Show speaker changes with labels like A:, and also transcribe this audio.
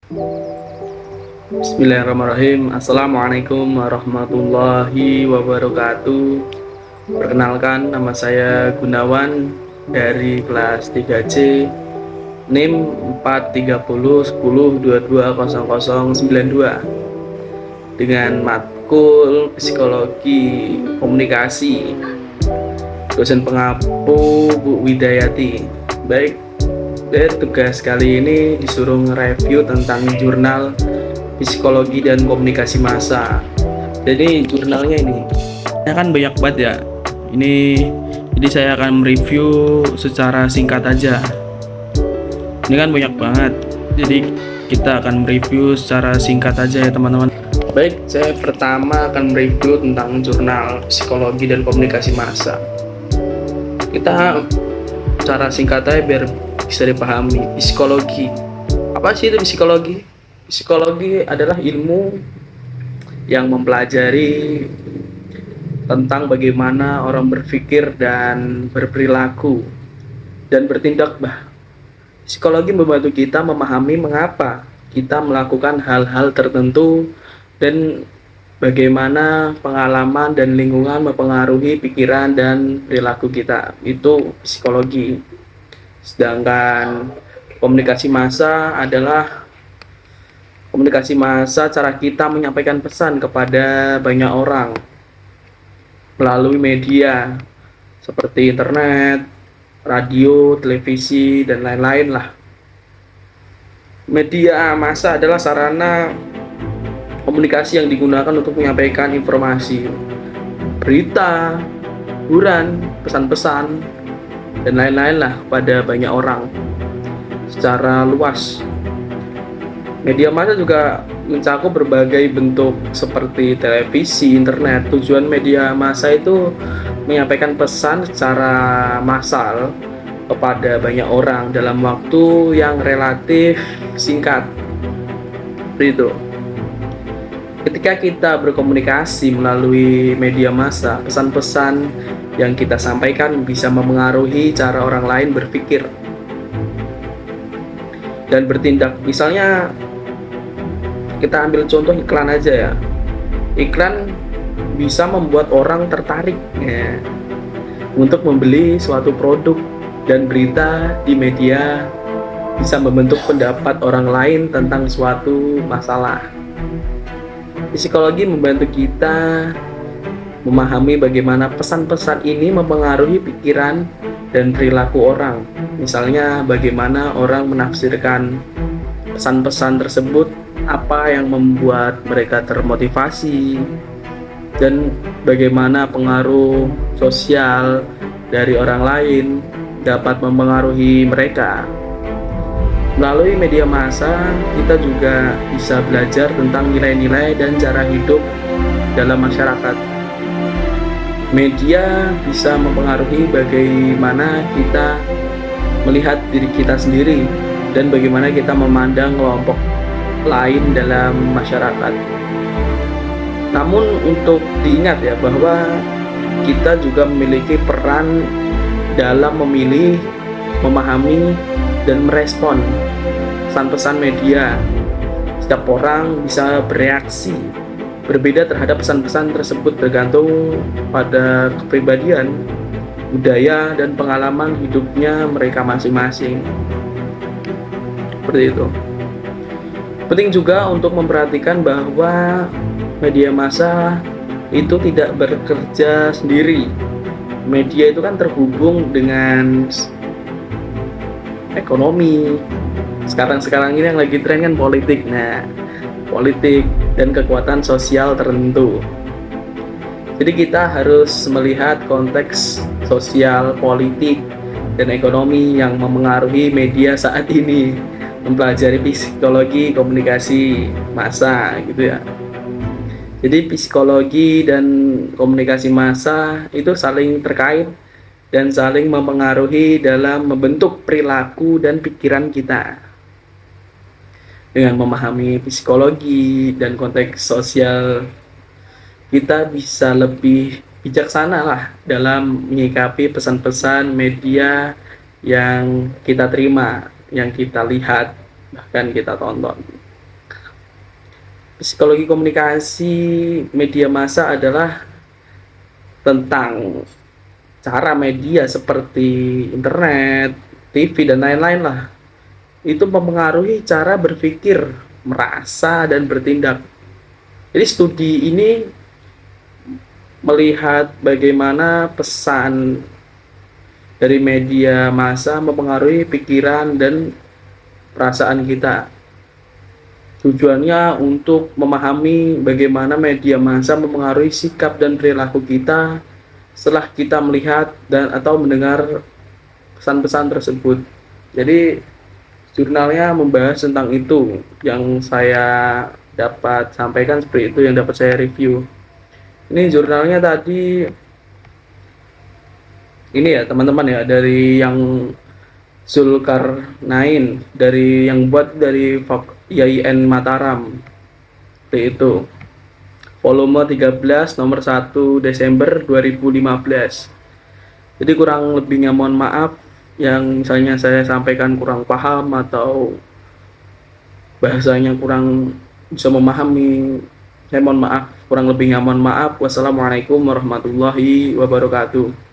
A: Bismillahirrahmanirrahim. Assalamualaikum warahmatullahi wabarakatuh. Perkenalkan, nama saya Gunawan dari kelas 3C, NIM 43010220092 dengan matkul Psikologi Komunikasi. Dosen pengampu Bu Widayati. Baik, tugas kali ini disuruh nge-review tentang jurnal Psikologi dan Komunikasi Massa. Jadi jurnalnya ini kan banyak banget ya. Jadi saya akan mereview secara singkat aja. Ini kan banyak banget. Jadi kita akan mereview secara singkat aja ya teman-teman. Baik, saya pertama akan mereview tentang jurnal Psikologi dan Komunikasi Massa. Kita secara singkat aja biar bisa dipahami. Psikologi. Apa sih itu psikologi? Psikologi adalah ilmu yang mempelajari tentang bagaimana orang berpikir dan berperilaku dan bertindak. Psikologi membantu kita memahami mengapa kita melakukan hal-hal tertentu dan bagaimana pengalaman dan lingkungan mempengaruhi pikiran dan perilaku kita. Itu psikologi. Sedangkan komunikasi massa adalah cara kita menyampaikan pesan kepada banyak orang melalui media seperti internet, radio, televisi, dan lain-lain lah. Media massa adalah sarana komunikasi yang digunakan untuk menyampaikan informasi, berita, hiburan, pesan-pesan, dan lain-lain lah kepada banyak orang secara luas. Media massa juga mencakup berbagai bentuk seperti televisi, internet. Tujuan media massa itu menyampaikan pesan secara massal kepada banyak orang dalam waktu yang relatif singkat. Itu. Ketika kita berkomunikasi melalui media massa, pesan-pesan yang kita sampaikan bisa memengaruhi cara orang lain berpikir dan bertindak. Misalnya kita ambil contoh iklan aja ya. Iklan bisa membuat orang tertarik ya, untuk membeli suatu produk, dan berita di media bisa membentuk pendapat orang lain tentang suatu masalah. Psikologi membantu kita memahami bagaimana pesan-pesan ini mempengaruhi pikiran dan perilaku orang. Misalnya bagaimana orang menafsirkan pesan-pesan tersebut, apa yang membuat mereka termotivasi, dan bagaimana pengaruh sosial dari orang lain dapat mempengaruhi mereka. Melalui media massa, kita juga bisa belajar tentang nilai-nilai dan cara hidup dalam masyarakat. Media bisa mempengaruhi bagaimana kita melihat diri kita sendiri dan bagaimana kita memandang kelompok lain dalam masyarakat. Namun untuk diingat ya bahwa kita juga memiliki peran dalam memilih, memahami, dan merespon pesan-pesan media. Setiap orang bisa bereaksi berbeda terhadap pesan-pesan tersebut bergantung pada kepribadian, budaya, dan pengalaman hidupnya mereka masing-masing. Seperti itu. Penting juga untuk memperhatikan bahwa media massa itu tidak bekerja sendiri. Media itu kan terhubung dengan ekonomi. Sekarang ini yang lagi tren kan politik. Nah, politik dan kekuatan sosial tertentu. Jadi kita harus melihat konteks sosial, politik, dan ekonomi yang memengaruhi media saat ini. Mempelajari psikologi komunikasi massa gitu ya. Jadi psikologi dan komunikasi massa itu saling terkait dan saling mempengaruhi dalam membentuk perilaku dan pikiran kita. Dengan memahami psikologi dan konteks sosial, kita bisa lebih bijaksana lah dalam menyikapi pesan-pesan media yang kita terima, yang kita lihat, bahkan kita tonton. Psikologi komunikasi media massa adalah tentang cara media seperti internet, TV, dan lain-lain lah. Itu mempengaruhi cara berpikir, merasa, dan bertindak. Jadi studi ini melihat bagaimana pesan dari media massa mempengaruhi pikiran dan perasaan kita. Tujuannya untuk memahami bagaimana media massa mempengaruhi sikap dan perilaku kita setelah kita melihat dan atau mendengar pesan-pesan tersebut. Jadi jurnalnya membahas tentang itu yang saya dapat sampaikan, seperti itu yang dapat saya review. Ini jurnalnya tadi ini ya teman-teman ya, dari yang Zulkarnain, dari yang buat dari IAIN Mataram, seperti itu. Volume 13 nomor 1 Desember 2015. Jadi kurang lebihnya mohon maaf yang misalnya saya sampaikan kurang paham atau bahasanya kurang bisa memahami, saya mohon maaf. Kurang lebihnya mohon maaf. Wassalamualaikum warahmatullahi wabarakatuh.